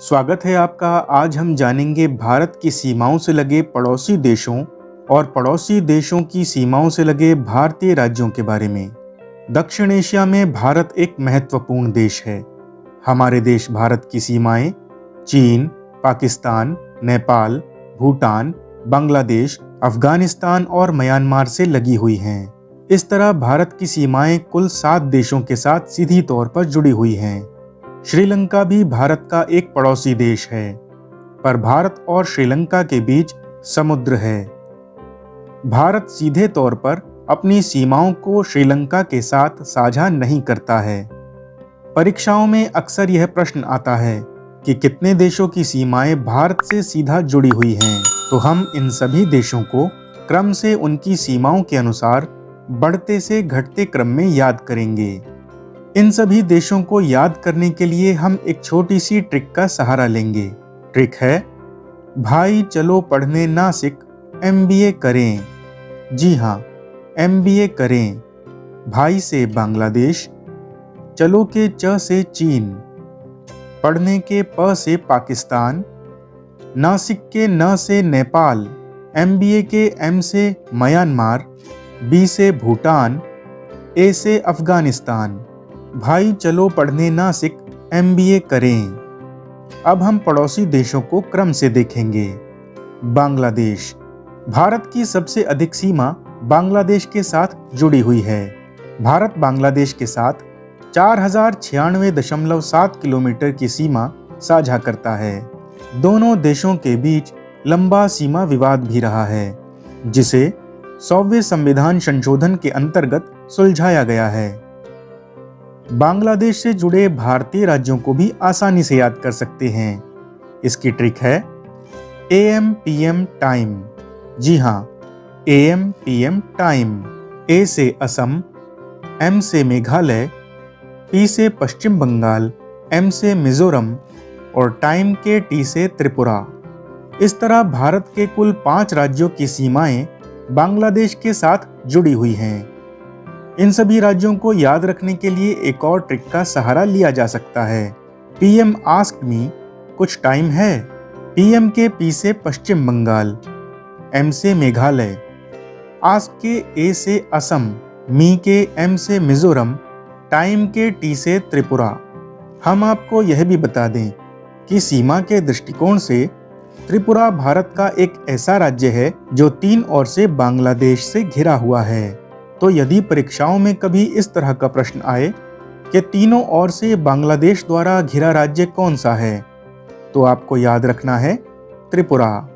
स्वागत है आपका। आज हम जानेंगे भारत की सीमाओं से लगे पड़ोसी देशों और पड़ोसी देशों की सीमाओं से लगे भारतीय राज्यों के बारे में। दक्षिण एशिया में भारत एक महत्वपूर्ण देश है। हमारे देश भारत की सीमाएं चीन, पाकिस्तान, नेपाल, भूटान, बांग्लादेश, अफगानिस्तान और म्यांमार से लगी हुई हैं। इस तरह भारत की सीमाएं कुल 7 देशों के साथ सीधी तौर पर जुड़ी हुई हैं। श्रीलंका भी भारत का एक पड़ोसी देश है, पर भारत और श्रीलंका के बीच समुद्र है। भारत सीधे तौर पर अपनी सीमाओं को श्रीलंका के साथ साझा नहीं करता है। परीक्षाओं में अक्सर यह प्रश्न आता है कि कितने देशों की सीमाएं भारत से सीधा जुड़ी हुई हैं, तो हम इन सभी देशों को क्रम से उनकी सीमाओं के अनुसार बढ़ते से घटते क्रम में याद करेंगे। इन सभी देशों को याद करने के लिए हम एक छोटी सी ट्रिक का सहारा लेंगे। ट्रिक है, भाई चलो पढ़ने नासिक MBA करें। जी हाँ, MBA करें। भाई से बांग्लादेश, चलो के च से चीन, पढ़ने के प से पाकिस्तान, नासिक के न से नेपाल, MBA के M से म्यांमार, B से भूटान, A से अफगानिस्तान। भाई चलो पढ़ने नासिक MBA करें। अब हम पड़ोसी देशों को क्रम से देखेंगे। बांग्लादेश। भारत की सबसे अधिक सीमा बांग्लादेश के साथ जुड़ी हुई है। भारत बांग्लादेश के साथ 4096.7 किलोमीटर की सीमा साझा करता है। दोनों देशों के बीच लंबा सीमा विवाद भी रहा है, जिसे 100वें संविधान संशोधन के अंतर्गत सुलझाया गया है। बांग्लादेश से जुड़े भारतीय राज्यों को भी आसानी से याद कर सकते हैं। इसकी ट्रिक है AM PM टाइम। जी हाँ, AM PM टाइम। A से असम, M से मेघालय, P से पश्चिम बंगाल, M से मिजोरम और टाइम के T से त्रिपुरा। इस तरह भारत के कुल 5 राज्यों की सीमाएं बांग्लादेश के साथ जुड़ी हुई हैं। इन सभी राज्यों को याद रखने के लिए एक और ट्रिक का सहारा लिया जा सकता है। PM आस्क्ड मी, कुछ टाइम है? PM के P से पश्चिम बंगाल, M से मेघालय, आस्क के A से असम, मी के M से मिजोरम, टाइम के T से त्रिपुरा। हम आपको यह भी बता दें कि सीमा के दृष्टिकोण से त्रिपुरा भारत का एक ऐसा राज्य है जो 3 ओर से बांग्लादेश से घिरा हुआ है। तो यदि परीक्षाओं में कभी इस तरह का प्रश्न आए कि तीनों ओर से बांग्लादेश द्वारा घिरा राज्य कौन सा है, तो आपको याद रखना है त्रिपुरा।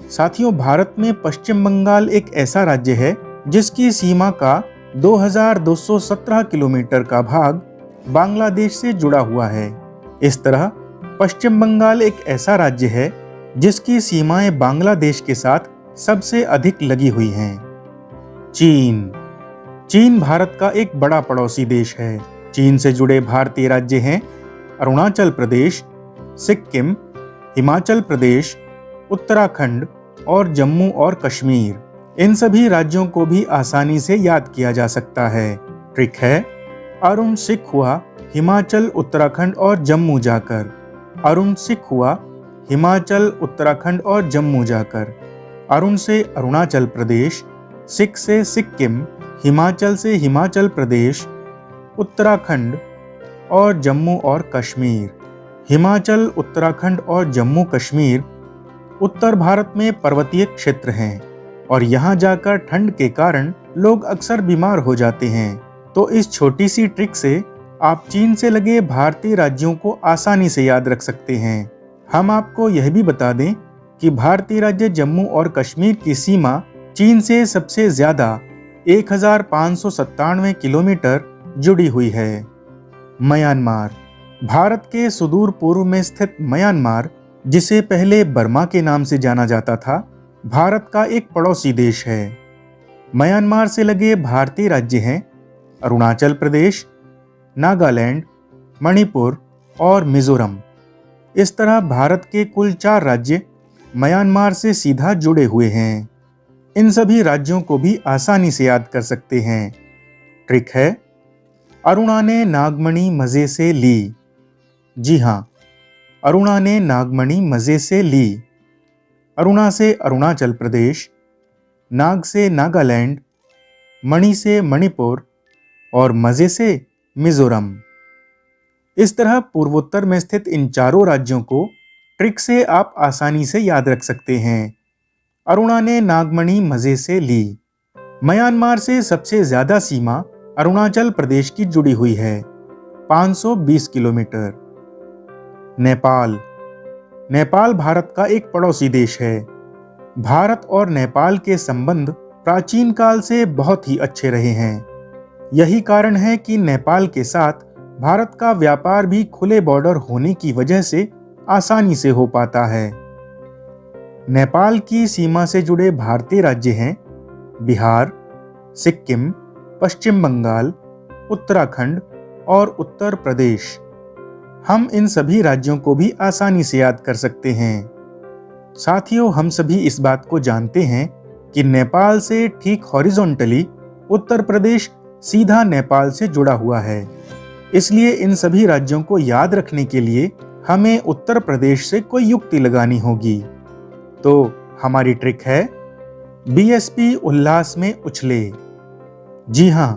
साथियों, भारत में पश्चिम बंगाल एक ऐसा राज्य है जिसकी सीमा का 2217 किलोमीटर का भाग बांग्लादेश से जुड़ा हुआ है। इस तरह पश्चिम बंगाल एक ऐसा राज्य है जिसकी सीमाएं बांग्लादेश के साथ सबसे अधिक लगी हुई हैं। चीन भारत का एक बड़ा पड़ोसी देश है। चीन से जुड़े भारतीय राज्य हैं अरुणाचल प्रदेश, सिक्किम, हिमाचल प्रदेश, उत्तराखंड और जम्मू और कश्मीर। इन सभी राज्यों को भी आसानी से याद किया जा सकता है। ट्रिक है, अरुण सिख हुआ हिमाचल, उत्तराखंड और जम्मू जाकर। अरुण सिख हुआ हिमाचल, उत्तराखंड और जम्मू जाकर। अरुण से अरुणाचल प्रदेश, सिख से सिक्किम, हिमाचल से हिमाचल प्रदेश, उत्तराखंड और जम्मू और कश्मीर। हिमाचल, उत्तराखंड और जम्मू कश्मीर उत्तर भारत में पर्वतीय क्षेत्र हैं और यहाँ जाकर ठंड के कारण लोग अक्सर बीमार हो जाते हैं। तो इस छोटी सी ट्रिक से आप चीन से लगे भारतीय राज्यों को आसानी से याद रख सकते हैं। हम आपको यह भी बता दें कि भारतीय राज्य जम्मू और कश्मीर की सीमा चीन से सबसे ज्यादा 1597 किलोमीटर जुड़ी हुई है। म्यांमार। भारत के सुदूर पूर्व में स्थित म्यांमार, जिसे पहले बर्मा के नाम से जाना जाता था, भारत का एक पड़ोसी देश है। म्यांमार से लगे भारतीय राज्य हैं अरुणाचल प्रदेश, नागालैंड, मणिपुर और मिजोरम। इस तरह भारत के कुल 4 राज्य म्यांमार से सीधा जुड़े हुए हैं। इन सभी राज्यों को भी आसानी से याद कर सकते हैं। ट्रिक है, अरुणा ने नागमणि मजे से ली। जी हाँ, अरुणा ने नागमणि मजे से ली। अरुणा से अरुणाचल प्रदेश, नाग से नागालैंड, मणि से मणिपुर और मजे से मिजोरम। इस तरह पूर्वोत्तर में स्थित इन चारों राज्यों को ट्रिक से आप आसानी से याद रख सकते हैं। अरुणा ने नागमणि मजे से ली। म्यांमार से सबसे ज्यादा सीमा अरुणाचल प्रदेश की जुड़ी हुई है, 520 किलोमीटर। नेपाल। नेपाल भारत का एक पड़ोसी देश है। भारत और नेपाल के संबंध प्राचीन काल से बहुत ही अच्छे रहे हैं। यही कारण है कि नेपाल के साथ भारत का व्यापार भी खुले बॉर्डर होने की वजह से आसानी से हो पाता है। नेपाल की सीमा से जुड़े भारतीय राज्य हैं बिहार, सिक्किम, पश्चिम बंगाल, उत्तराखंड और उत्तर प्रदेश। हम इन सभी राज्यों को भी आसानी से याद कर सकते हैं। साथियों, हम सभी इस बात को जानते हैं कि नेपाल से ठीक हॉरिजॉन्टली उत्तर प्रदेश सीधा नेपाल से जुड़ा हुआ है। इसलिए इन सभी राज्यों को याद रखने के लिए हमें उत्तर प्रदेश से कोई युक्ति लगानी होगी। तो हमारी ट्रिक है बीएसपी उल्लास में उछले। जी हाँ,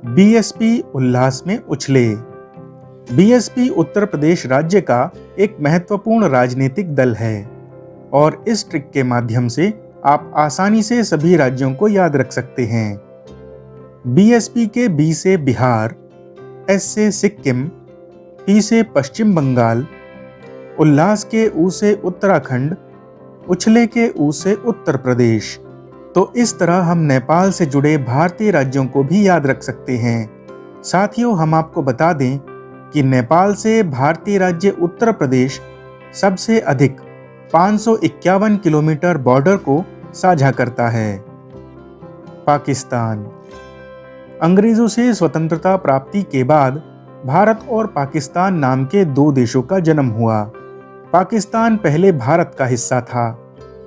बीएसपी उल्लास में उछले। बीएसपी उत्तर प्रदेश राज्य का एक महत्वपूर्ण राजनीतिक दल है और इस ट्रिक के माध्यम से आप आसानी से सभी राज्यों को याद रख सकते हैं। बीएसपी के बी से बिहार, एस से सिक्किम, पी से पश्चिम बंगाल, उल्लास के ऊ से उत्तराखंड, उछले के ऊ से उत्तर प्रदेश। तो इस तरह हम नेपाल से जुड़े भारतीय राज्यों को भी याद रख सकते हैं। साथियों, हम आपको बता दें कि नेपाल से भारतीय राज्य उत्तर प्रदेश सबसे अधिक 551 किलोमीटर बॉर्डर को साझा करता है। पाकिस्तान। अंग्रेजों से स्वतंत्रता प्राप्ति के बाद भारत और पाकिस्तान नाम के दो देशों का जन्म हुआ। पाकिस्तान पहले भारत का हिस्सा था,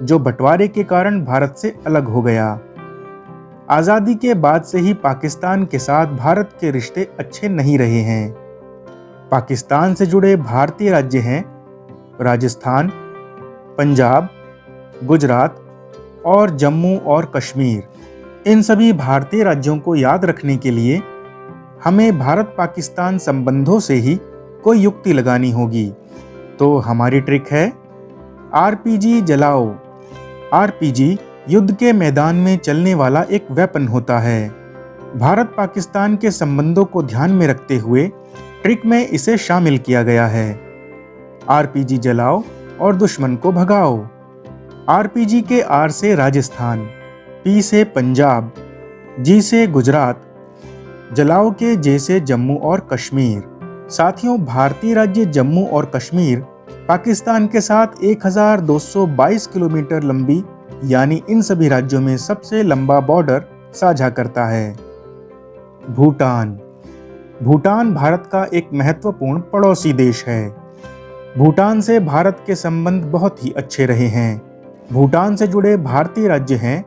जो बंटवारे के कारण भारत से अलग हो गया। आजादी के बाद से ही पाकिस्तान के साथ भारत के रिश्ते अच्छे नहीं रहे हैं। पाकिस्तान से जुड़े भारतीय राज्य हैं राजस्थान, पंजाब, गुजरात और जम्मू और कश्मीर। इन सभी भारतीय राज्यों को याद रखने के लिए हमें भारत पाकिस्तान संबंधों से ही कोई युक्ति लगानी होगी। तो हमारी ट्रिक है आरपीजी जलाओ। आरपीजी युद्ध के मैदान में चलने वाला एक वेपन होता है। भारत पाकिस्तान के संबंधों को ध्यान में रखते हुए ट्रिक में इसे शामिल किया गया है। आरपीजी जलाओ और दुश्मन को भगाओ। आरपीजी के आर से राजस्थान, पी से पंजाब, जी से गुजरात, जलाओ के जे से जम्मू और कश्मीर। साथियों, भारतीय राज्य जम्मू और कश्मीर पाकिस्तान के साथ 1222 किलोमीटर लंबी यानी इन सभी राज्यों में सबसे लंबा बॉर्डर साझा करता है। भूटान। भूटान भारत का एक महत्वपूर्ण पड़ोसी देश है। भूटान से भारत के संबंध बहुत ही अच्छे रहे हैं। भूटान से जुड़े भारतीय राज्य हैं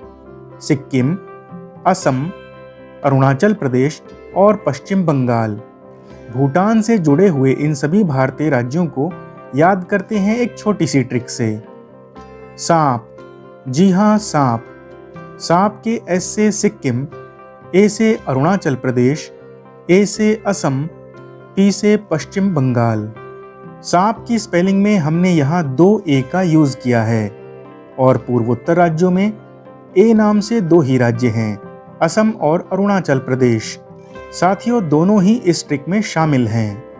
सिक्किम, असम, अरुणाचल प्रदेश और पश्चिम बंगाल। भूटान से जुड़े हुए इन सभी भारतीय राज्यों को याद करते हैं एक छोटी सी ट्रिक से। सांप। जी हाँ, सांप। सांप के एस से सिक्किम, ए से अरुणाचल प्रदेश, ए से असम, पी से पश्चिम बंगाल। सांप की स्पेलिंग में हमने यहाँ 2 ए का यूज किया है और पूर्वोत्तर राज्यों में ए नाम से 2 ही राज्य हैं, असम और अरुणाचल प्रदेश। साथियों, दोनों ही इस ट्रिक में शामिल हैं।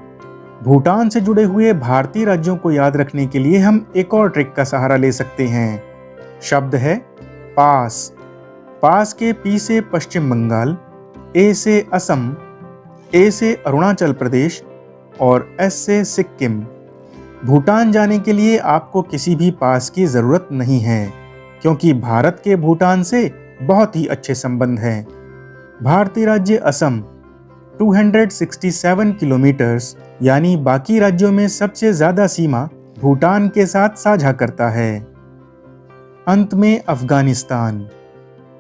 भूटान से जुड़े हुए भारतीय राज्यों को याद रखने के लिए हम एक और ट्रिक का सहारा ले सकते हैं। शब्द है पास। पास के पी से पश्चिम बंगाल, ए से असम, ए से अरुणाचल प्रदेश और एस से सिक्किम। भूटान जाने के लिए आपको किसी भी पास की जरूरत नहीं है, क्योंकि भारत के भूटान से बहुत ही अच्छे संबंध हैं। भारतीय राज्य असम 267 किलोमीटर्स यानी बाकी राज्यों में सबसे ज्यादा सीमा भूटान के साथ साझा करता है। अंत में अफगानिस्तान।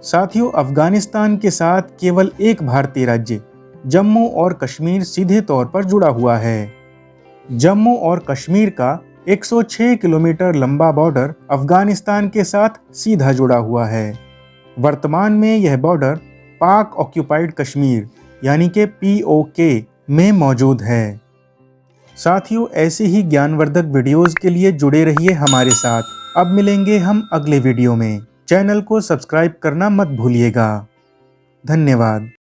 साथियों, अफगानिस्तान के साथ केवल एक भारतीय राज्य जम्मू और कश्मीर सीधे तौर पर जुड़ा हुआ है। जम्मू और कश्मीर का 106 किलोमीटर लंबा बॉर्डर अफगानिस्तान के साथ सीधा जुड़ा हुआ है। वर्तमान में यह बॉर्डर पाक ऑक्यूपाइड कश्मीर यानी कि POK में मौजूद है। साथियों, ऐसे ही ज्ञानवर्धक वीडियोस के लिए जुड़े रहिए हमारे साथ। अब मिलेंगे हम अगले वीडियो में। चैनल को सब्सक्राइब करना मत भूलिएगा। धन्यवाद।